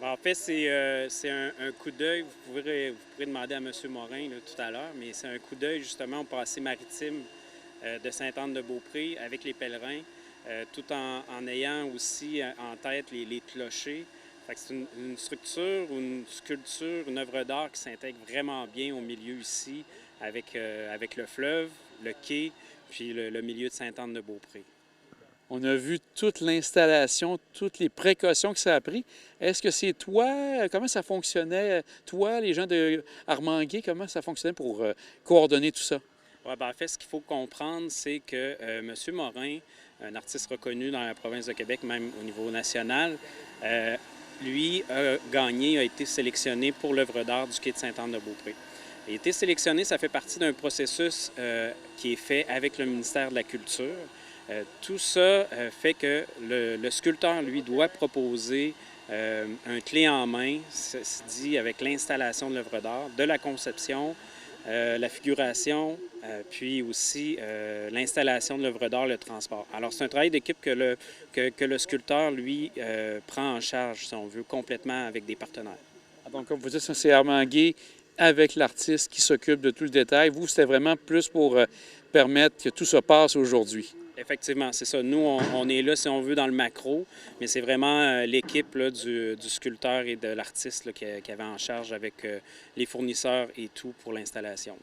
En fait, c'est un coup d'œil. Vous pourrez demander à M. Morin là, tout à l'heure, mais c'est un coup d'œil justement au passé maritime de Sainte-Anne-de-Beaupré avec les pèlerins, tout en ayant aussi en tête les clochers. Fait que c'est une structure ou une sculpture, une œuvre d'art qui s'intègre vraiment bien au milieu ici, avec le fleuve, le quai, puis le milieu de Sainte-Anne-de-Beaupré. On a vu toute l'installation, toutes les précautions que ça a pris. Est-ce que c'est toi? Comment ça fonctionnait? Toi, les gens de Armanguay, comment ça fonctionnait pour coordonner tout ça? Ouais, ben, en fait, ce qu'il faut comprendre, c'est que M. Morin, un artiste reconnu dans la province de Québec, même au niveau national, euh, lui a gagné, a été sélectionné pour l'œuvre d'art du quai de Sainte-Anne-de-Beaupré. Il a été sélectionné, ça fait partie d'un processus qui est fait avec le ministère de la Culture. Tout ça fait que le sculpteur, lui, doit proposer un clé en main, ceci dit, avec l'installation de l'œuvre d'art, de la conception, la figuration, puis aussi l'installation de l'œuvre d'art, le transport. Alors, c'est un travail d'équipe que le sculpteur, lui, prend en charge, si on veut, complètement avec des partenaires. Donc, comme vous dites, c'est Armanguay avec l'artiste qui s'occupe de tout le détail. Vous, c'était vraiment plus pour permettre que tout se passe aujourd'hui. Effectivement, c'est ça. Nous, on est là, si on veut, dans le macro, mais c'est vraiment l'équipe là, du sculpteur et de l'artiste là, qui avait en charge avec les fournisseurs et tout pour l'installation.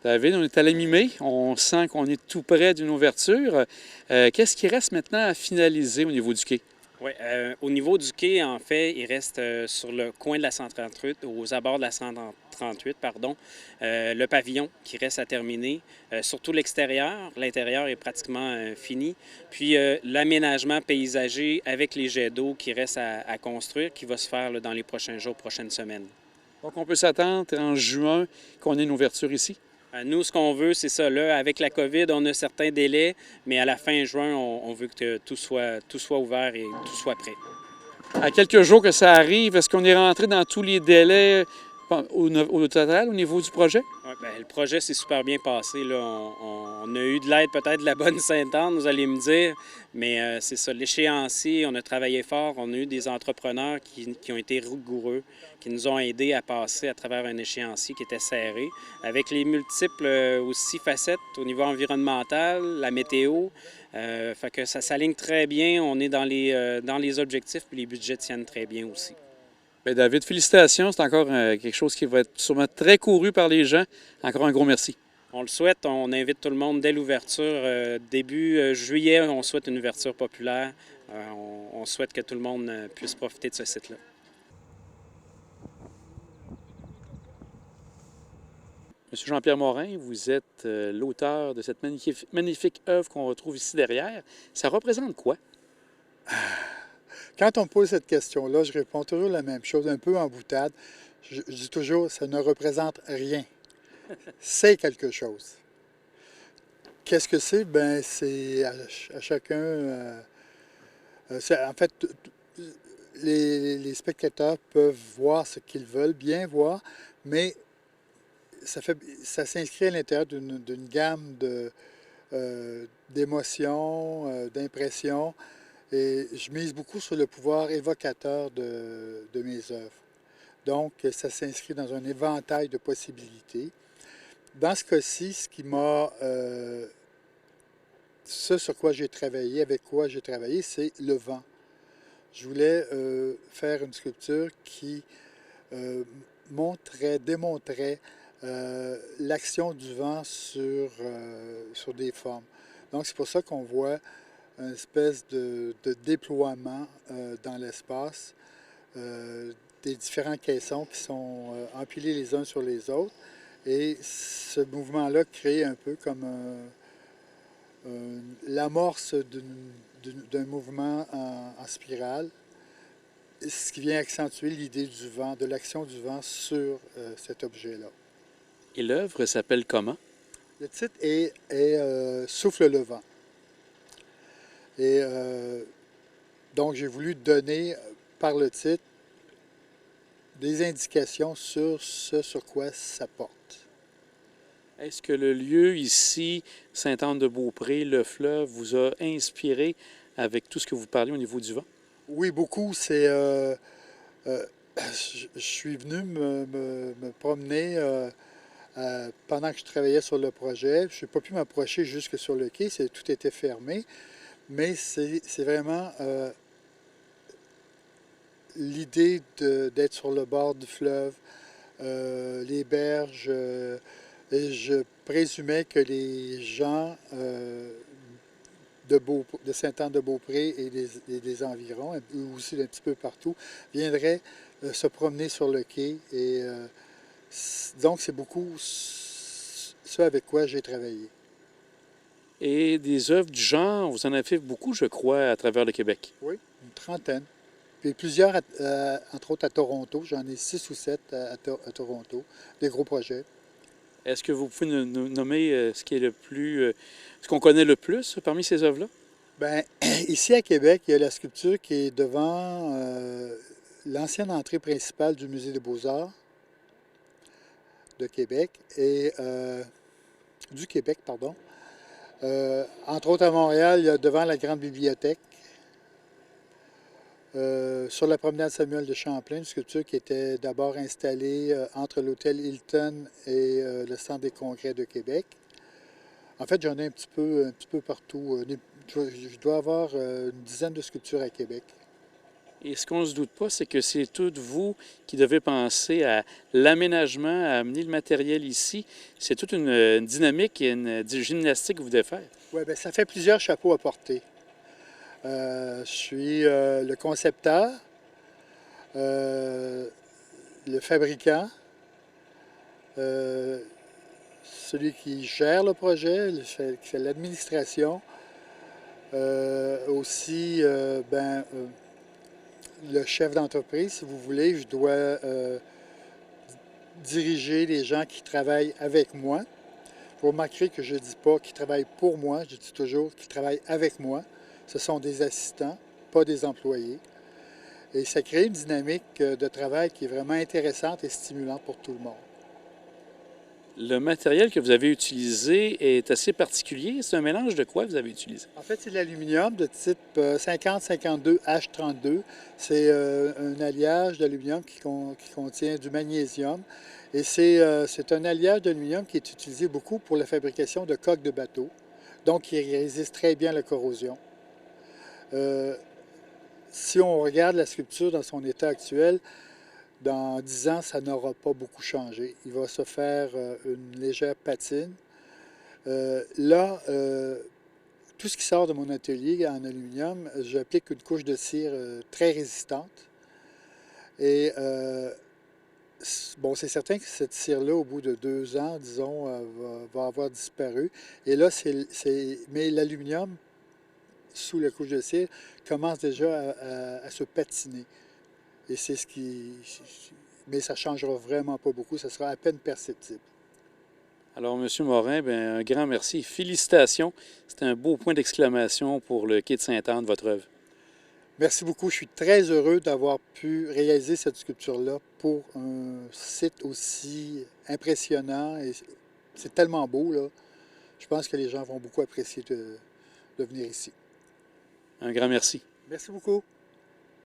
David, on est à la mi-mai. On sent qu'on est tout près d'une ouverture. Qu'est-ce qui reste maintenant à finaliser au niveau du quai? Oui, au niveau du quai, en fait, il reste sur le coin de la 138, aux abords de la 138, pardon, le pavillon qui reste à terminer, surtout l'extérieur. L'intérieur est pratiquement fini. Puis l'aménagement paysager avec les jets d'eau qui reste à construire, qui va se faire là, dans les prochains jours, prochaines semaines. Donc, on peut s'attendre en juin qu'on ait une ouverture ici? Nous, ce qu'on veut, c'est ça. Là, avec la COVID, on a certains délais, mais à la fin juin, on veut que tout soit ouvert et tout soit prêt. À quelques jours que ça arrive, est-ce qu'on est rentré dans tous les délais au total au niveau du projet? Ouais, ben, le projet s'est super bien passé. Là. On a eu de l'aide peut-être de la bonne Sainte-Anne, vous allez me dire, mais c'est ça, l'échéancier, on a travaillé fort, on a eu des entrepreneurs qui ont été rigoureux, qui nous ont aidés à passer à travers un échéancier qui était serré, avec les multiples aussi facettes au niveau environnemental, la météo, fait que ça s'aligne très bien, on est dans les objectifs, puis les budgets tiennent très bien aussi. Bien, David, félicitations. C'est encore quelque chose qui va être sûrement très couru par les gens. Encore un gros merci. On le souhaite, on invite tout le monde dès l'ouverture. Début juillet, on souhaite une ouverture populaire. On souhaite que tout le monde puisse profiter de ce site-là. Monsieur Jean-Pierre Morin, vous êtes l'auteur de cette magnifique œuvre qu'on retrouve ici derrière. Ça représente quoi? Quand on me pose cette question-là, je réponds toujours la même chose, un peu en boutade. Je dis toujours, ça ne représente rien. C'est quelque chose. Qu'est-ce que c'est? Ben, c'est à chacun. En fait, les spectateurs peuvent voir ce qu'ils veulent, bien voir, mais ça s'inscrit à l'intérieur d'une gamme d'émotions, d'impressions. Et je mise beaucoup sur le pouvoir évocateur de mes œuvres. Donc, ça s'inscrit dans un éventail de possibilités. Dans ce cas-ci, ce sur quoi j'ai travaillé, avec quoi j'ai travaillé, c'est le vent. Je voulais faire une sculpture qui démontrait l'action du vent sur des formes. Donc, c'est pour ça qu'on voit une espèce de déploiement dans l'espace, des différents caissons qui sont empilés les uns sur les autres. Et ce mouvement-là crée un peu comme l'amorce d'un mouvement en spirale, ce qui vient accentuer l'idée du vent, de l'action du vent sur cet objet-là. Et l'œuvre s'appelle comment? Le titre est Souffle le vent. Et donc, j'ai voulu donner, par le titre, des indications sur ce sur quoi ça porte. Est-ce que le lieu ici, Sainte-Anne-de-Beaupré, le fleuve, vous a inspiré avec tout ce que vous parlez au niveau du vent? Oui, beaucoup. C'est Euh, je suis venu me promener pendant que je travaillais sur le projet. Je n'ai pas pu m'approcher jusque sur le quai, tout était fermé, mais c'est vraiment l'idée d'être sur le bord du fleuve, les berges, et je présumais que les gens de Sainte-Anne-de-Beaupré et des environs, et aussi d'un petit peu partout, viendraient se promener sur le quai. Et donc, c'est beaucoup ce avec quoi j'ai travaillé. Et des œuvres du genre, vous en avez fait beaucoup, je crois, à travers le Québec. Oui, une trentaine. Puis plusieurs, entre autres à Toronto. J'en ai 6 ou 7 à Toronto, des gros projets. Est-ce que vous pouvez nous nommer ce qui est le plus, ce qu'on connaît le plus parmi ces œuvres-là? Bien, ici à Québec, il y a la sculpture qui est devant l'ancienne entrée principale du Musée des Beaux-Arts de Québec et du Québec, pardon. Entre autres à Montréal, il y a devant la Grande Bibliothèque. Sur la promenade Samuel de Champlain, une sculpture qui était d'abord installée entre l'hôtel Hilton et le Centre des congrès de Québec. En fait, j'en ai un petit peu partout. Je dois avoir une dizaine de sculptures à Québec. Et ce qu'on ne se doute pas, c'est que c'est tout vous qui devez penser à l'aménagement, à amener le matériel ici. C'est toute une dynamique et une gymnastique que vous devez faire. Oui, bien, ça fait plusieurs chapeaux à porter. Je suis le concepteur, le fabricant, celui qui gère le projet, qui fait l'administration, aussi le chef d'entreprise, si vous voulez. Je dois diriger les gens qui travaillent avec moi. Vous remarquerez que je ne dis pas qu'ils travaillent pour moi, je dis toujours qu'ils travaillent avec moi. Ce sont des assistants, pas des employés. Et ça crée une dynamique de travail qui est vraiment intéressante et stimulante pour tout le monde. Le matériel que vous avez utilisé est assez particulier. C'est un mélange de quoi vous avez utilisé? En fait, c'est de l'aluminium de type 50-52H32. C'est un alliage d'aluminium qui contient du magnésium. Et c'est un alliage d'aluminium qui est utilisé beaucoup pour la fabrication de coques de bateaux. Donc, il résiste très bien à la corrosion. Si on regarde la sculpture dans son état actuel, dans 10 ans, ça n'aura pas beaucoup changé. Il va se faire une légère patine. Là, tout ce qui sort de mon atelier en aluminium, j'applique une couche de cire très résistante. Et bon, c'est certain que cette cire-là, au bout de 2 ans, disons, va avoir disparu. Et là, mais l'aluminium, sous la couche de cire, commence déjà à se patiner. Et c'est ce qui... Mais ça ne changera vraiment pas beaucoup, ça sera à peine perceptible. Alors, M. Morin, bien, un grand merci. Félicitations. C'est un beau point d'exclamation pour le quai de Sainte-Anne, votre œuvre. Merci beaucoup. Je suis très heureux d'avoir pu réaliser cette sculpture-là pour un site aussi impressionnant. Et c'est tellement beau, là. Je pense que les gens vont beaucoup apprécier de venir ici. Un grand merci. Merci beaucoup.